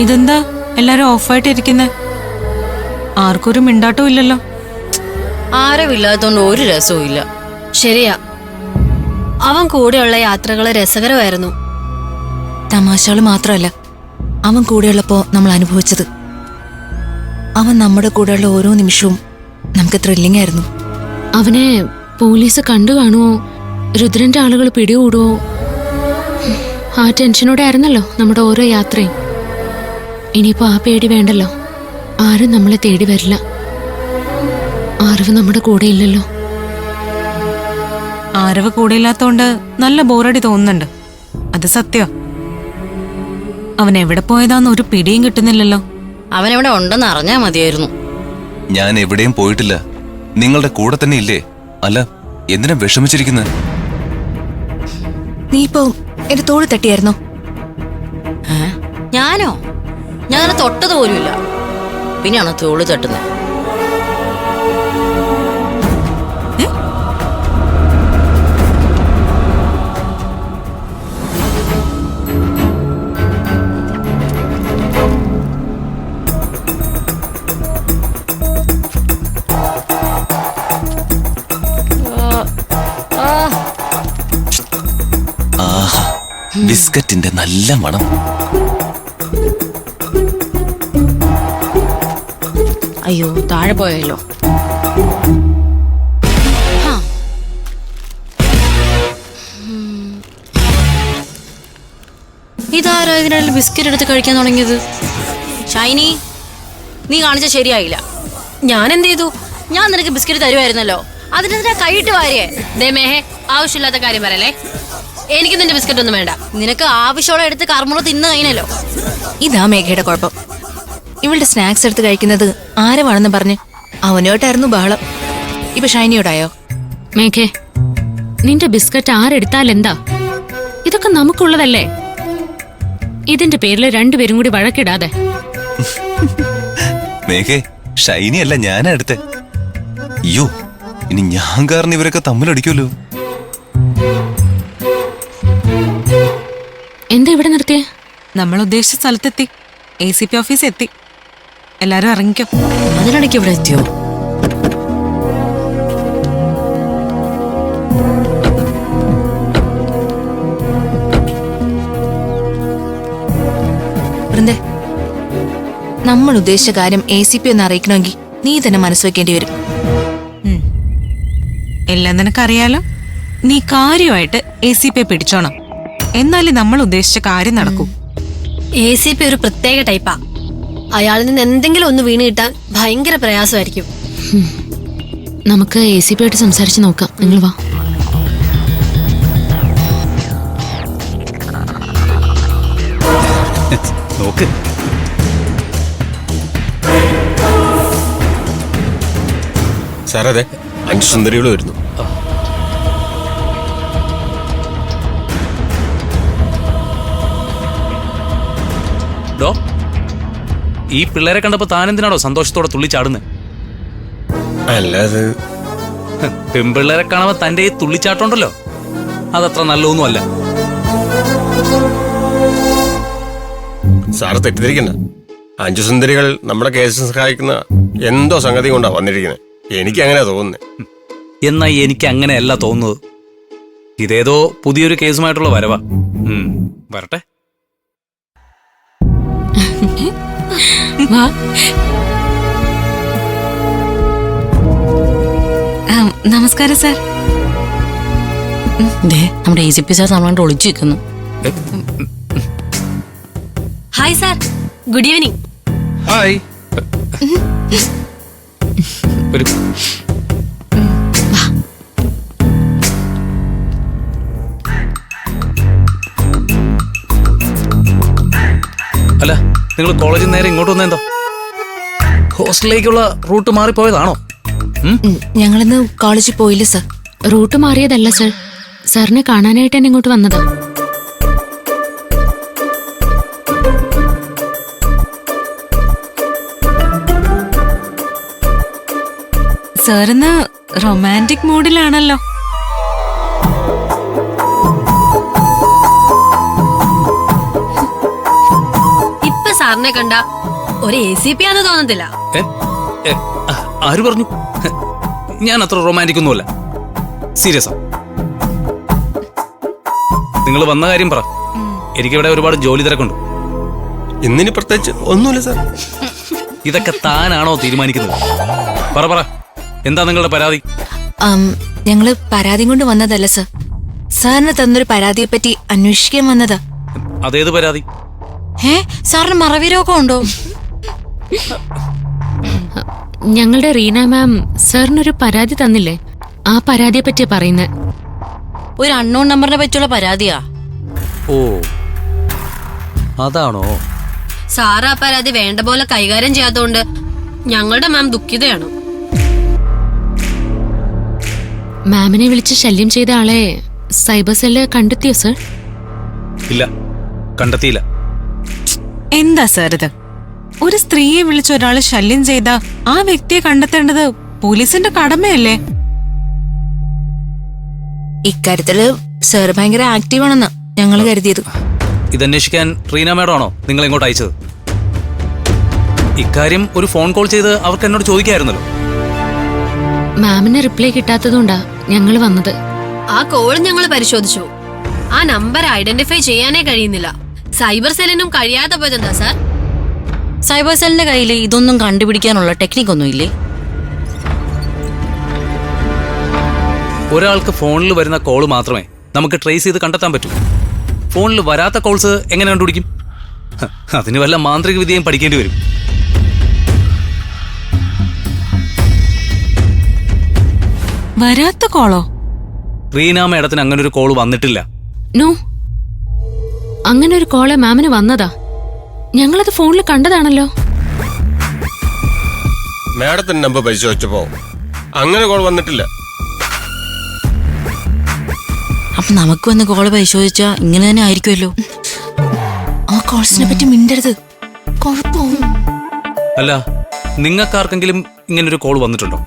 ഇതെന്താ എല്ലാരും ഓഫായിട്ടിരിക്കുന്നെ? ആർക്കൊരു മിണ്ടാട്ടവും ഇല്ലല്ലോ. ആരവില്ലാത്തോണ്ട് ഒരു രസവും ഇല്ല. ശരിയാ, അവൻ കൂടെയുള്ള യാത്രകള് രസകരമായിരുന്നു. തമാശകള് മാത്രമല്ല അവൻ കൂടെയുള്ളപ്പോ നമ്മൾ അനുഭവിച്ചത്. അവൻ നമ്മുടെ കൂടെയുള്ള ഓരോ നിമിഷവും നമുക്ക് ത്രില്ലിംഗ് ആയിരുന്നു. അവനെ പോലീസ് കണ്ടു കാണുവോ, രുദ്രന്റെ ആളുകൾ പിടികൂടുവോ, ആ ടെൻഷനോടെ ആയിരുന്നല്ലോ നമ്മുടെ ഓരോ യാത്രയും. ഇനിയിപ്പോ ആ പേടി വേണ്ടല്ലോ. ആരും നമ്മളെ തേടി വരില്ല. ആരവ് നമ്മുടെ കൂടെ ഇല്ലല്ലോ. ആരവ് കൂടെ ഇല്ലാത്തോണ്ട് നല്ല ബോറടി തോന്നുന്നുണ്ട്. അത് സത്യം. അവൻ എവിടെ പോയതാന്ന് ഒരു പിടിയും കിട്ടുന്നില്ലല്ലോ. അവനെവിടെ ഉണ്ടെന്ന് അറിഞ്ഞാ മതിയായിരുന്നു. ഞാൻ എവിടെയും പോയിട്ടില്ല, നിങ്ങളുടെ കൂടെ തന്നെ ഇല്ലേ. അല്ല, എന്തിനാ വിഷമിച്ചിരിക്കുന്നത്? നീ ഇപ്പൊ എന്റെ തോള് തട്ടിയായിരുന്നോ? ഞാനോ? ഞാൻ തൊട്ടത് പോലുമില്ല. പിന്നെയാണോ തോള് തട്ടുന്നത്? ആഹാ, ബിസ്ക്കറ്റിന്റെ നല്ല മണം. അയ്യോ, താഴെ പോയല്ലോ. ഇതാരോ ഇതിനിടയിൽ ബിസ്ക്കറ്റ് എടുത്ത് കഴിക്കാൻ തുടങ്ങിയത്? ഷൈനി, നീ കാണിച്ച ശരിയായില്ല. ഞാൻ എന്ത് ചെയ്തു? ഞാൻ നിനക്ക് ബിസ്ക്കറ്റ് തരുമായിരുന്നല്ലോ, അതിനെന്തിനാ കൈയിട്ട് വാരിയേ? മേഹേ, ആവശ്യമില്ലാത്ത കാര്യം പറയല്ലേ. എനിക്ക് നിന്റെ ബിസ്ക്കറ്റ് ഒന്നും വേണ്ട. നിനക്ക് ആവശ്യമുള്ള എടുത്ത് കർമ്മൂല തിന്നു കഴിഞ്ഞല്ലോ. ഇതാ മേഘയുടെ കുഴപ്പം. ഇവളുടെ സ്നാക്സ് എടുത്ത് കഴിക്കുന്നത് ആരവാണെന്ന് പറഞ്ഞ് അവനോട്ടായിരുന്നു ബഹളം. ഇപ്പൊ ഷൈനിയോടായോ? മേഘേ, നിന്റെ ബിസ്ക്കറ്റ് ആരെടുത്താലെന്താ? ഇതൊക്കെ നമുക്കുള്ളതല്ലേ. ഇതിന്റെ പേരിൽ രണ്ടുപേരും കൂടി വഴക്കിടാതെ. മേഘേ, ഷൈനി അല്ല, ഞാനാ എടുത്തെ. അയ്യോ, ഇനി ഞാൻ കാരണം ഇവരൊക്കെ തമ്മിലടിക്കുമല്ലോ. എന്താ ഇവിടെ നിർത്തിയേ? നമ്മൾ ഉദ്ദേശിച്ച സ്ഥലത്തെത്തി. ACP ഓഫീസ് എത്തി. എല്ലാരും ഇറങ്ങിക്കോ. അതിനിടയ്ക്ക് ഇവിടെ എത്തിയോ? വൃന്ദേ, നമ്മൾ ഉദ്ദേശിച്ച കാര്യം ACP ഒന്ന് അറിയിക്കണമെങ്കിൽ നീ തന്നെ മനസ്സ് വെക്കേണ്ടി വരും. എല്ലാം നിനക്കറിയാലോ. നീ കാര്യമായിട്ട് ACP പിടിച്ചോണം. എന്നാലേ നമ്മൾ ഉദ്ദേശിച്ച കാര്യം നടക്കൂ. ACP ഒരു പ്രത്യേക ടൈപ്പാ. അയാളിൽ നിന്ന് എന്തെങ്കിലും ഒന്ന് വീണ് കിട്ടാൻ ഭയങ്കര പ്രയാസമായിരിക്കും. നമുക്ക് ACP ആയിട്ട് സംസാരിച്ച് നോക്കാം. നിങ്ങൾ വാ. നോക്ക്, സാർ, അതെ 5 സുന്ദരികൾ വരുന്നു. ഡോ, ഈ പിള്ളേരെ കണ്ടപ്പോ താനെന്തിനാണോ സന്തോഷത്തോടെ തുള്ളിച്ചാടുന്നത്? അല്ലാതെ പെൺപിള്ളേരെ കാണുമ്പോ തന്റെ ഈ തുള്ളിച്ചാട്ടമുണ്ടല്ലോ, അതത്ര നല്ലതൊന്നും അല്ല. സാറ് തെറ്റിദ്ധരിക്കണ്ട. 5 സുന്ദരികൾ നമ്മുടെ കേസിന് സഹായിക്കുന്ന എന്തോ സംഗതി കൊണ്ടാ വന്നിരിക്കുന്നത്. എനിക്ക് അങ്ങനെയാ തോന്നുന്നത്. എന്നാ എനിക്ക് അങ്ങനെയല്ല തോന്നുന്നത്. ഇതേതോ പുതിയൊരു കേസുമായിട്ടുള്ള വരവാ. വരട്ടെ. വാ. നമസ്കാരം സാർ. നമ്മുടെ ACP സാർ നമ്മളോട് ഒളിച്ചു നിൽക്കുന്നു. Hi sir, good evening. Hi. ഒരു അല്ല, നിങ്ങൾ കോളേജിൽ നേരെ ഇങ്ങോട്ട് വന്നെന്തോ? ഹോസ്റ്റലിലേക്കുള്ള റൂട്ട് മാറിപ്പോയതാണോ? ഞങ്ങളിന്ന് കോളേജിൽ പോയില്ല സർ. റൂട്ട് മാറിയതല്ല സർ, സാറിനെ കാണാനായിട്ട് തന്നെ ഇങ്ങോട്ട് വന്നതാ. സാറിന്ന് റൊമാൻറ്റിക് മൂഡിലാണല്ലോ. സാറിനെ കണ്ട ഒരു ACP ആണെന്ന് തോന്നത്തില്ല. ഏ? ഏ, ആര് പറഞ്ഞു? ഞാൻ അത്ര റൊമാൻറ്റിക് ഒന്നുമല്ല. സീരിയസാ. നിങ്ങൾ വന്ന കാര്യം പറ. എനിക്കിവിടെ ഒരുപാട് ജോലി തിരക്കുണ്ട്. ഇന്നിനി പ്രത്യേകിച്ച് ഒന്നുമില്ല സാർ. ഇതൊക്കെ താനാണോ തീരുമാനിക്കുന്നത്? പറ എന്താ നിങ്ങളുടെ പരാതി? ഞങ്ങള് പരാതി കൊണ്ട് വന്നതല്ല സർ. സാറിന് തന്നൊരു പരാതിയെ പറ്റി അന്വേഷിക്കാൻ വന്നതാ. അതേത് പരാതി? സാറിന് മറവി രോഗം ഉണ്ടോ? ഞങ്ങളുടെ റീന മാം സാറിനൊരു പരാതി തന്നില്ലേ? ആ പരാതിയെ പറ്റിയാ പറയുന്നത്. ഒരു അൺനോൺ നമ്പറിനെ പറ്റിയുള്ള പരാതിയാ. ഓ, അതാണോ? സാർ ആ പരാതി വേണ്ട പോലെ കൈകാര്യം ചെയ്യാത്തതുകൊണ്ട് ഞങ്ങളുടെ മാം ദുഃഖിതയാണ്. മാമിനെ വിളിച്ച് ശല്യം ചെയ്ത ആളെ സൈബർ സെല്ല് കണ്ടെത്തിയോ സർ? ഇല്ല, കണ്ടെത്തിയില്ല. എന്താ സർ ഇത്? ഒരു സ്ത്രീയെ വിളിച്ച് ഒരാള് ശല്യം ചെയ്ത ആ വ്യക്തിയെ കണ്ടെത്തേണ്ടത് പോലീസിന്റെ കടമയല്ലേ? ഇക്കാര്യത്തില് സർ ഭയങ്കര ആക്റ്റീവ് ആണെന്നാ ഞങ്ങൾ കരുതിയത്. ഇതന്വേഷിക്കാൻ റീന മാഡം ആണോ നിങ്ങൾ ഇങ്ങോട്ട് അയച്ചത്? ഇക്കാര്യം ഒരു ഫോൺ കോൾ ചെയ്ത് അവർക്ക് എന്നോട് ചോദിക്കായിരുന്നല്ലോ. മാമിന് റിപ്ലൈ കിട്ടാത്തതുകൊണ്ടാ ഞങ്ങൾ വന്നത്. ആ കോൾ ഞങ്ങൾ പരിശോധിച്ചു. ആ നമ്പർ ഐഡന്റിഫൈ ചെയ്യാനേ കഴിയുന്നില്ല. സൈബർ സെല്ലിനും കഴിയാതെ പോയതെന്താ സാർ? സൈബർ സെല്ലിന്റെ കയ്യിൽ ഇതൊന്നും കണ്ടുപിടിക്കാനുള്ള ടെക്നിക് ഒന്നും ഇല്ലേ? ഒരാൾക്ക് ഫോണിൽ വരുന്ന കോള് മാത്രമേ നമുക്ക് ട്രേസ് ചെയ്ത് കണ്ടെത്താൻ പറ്റൂ. ഫോണിൽ വരാത്ത കോൾസ് എങ്ങനെ കണ്ടുപിടിക്കും? അതിന് വല്ല മാന്ത്രിക വിദ്യയും പഠിക്കേണ്ടി വരും. വരാത്ത കോളോ? റീന മേഡത്തിന് അങ്ങനെ ഒരു കോള് വന്നിട്ടില്ല. നോ, അങ്ങനെ ഒരു കോള് മാമിന് വന്നതാ. ഞങ്ങളത് ഫോണിൽ കണ്ടതാണല്ലോ. മാഡത്തിന്റെ നമ്പർ പരിശോധിച്ചപ്പോ അങ്ങനെ കോൾ വന്നിട്ടില്ല. അപ്പൊ നമുക്ക് വന്ന് കോള് പരിശോധിച്ചാ ഇങ്ങനെ തന്നെ ആയിരിക്കുമല്ലോ. ആ കോൾസിനെ പറ്റി മിണ്ടരുത്, കുഴപ്പവും. അല്ല, നിങ്ങൾക്കാർക്കെങ്കിലും ഇങ്ങനൊരു കോൾ വന്നിട്ടുണ്ടോ?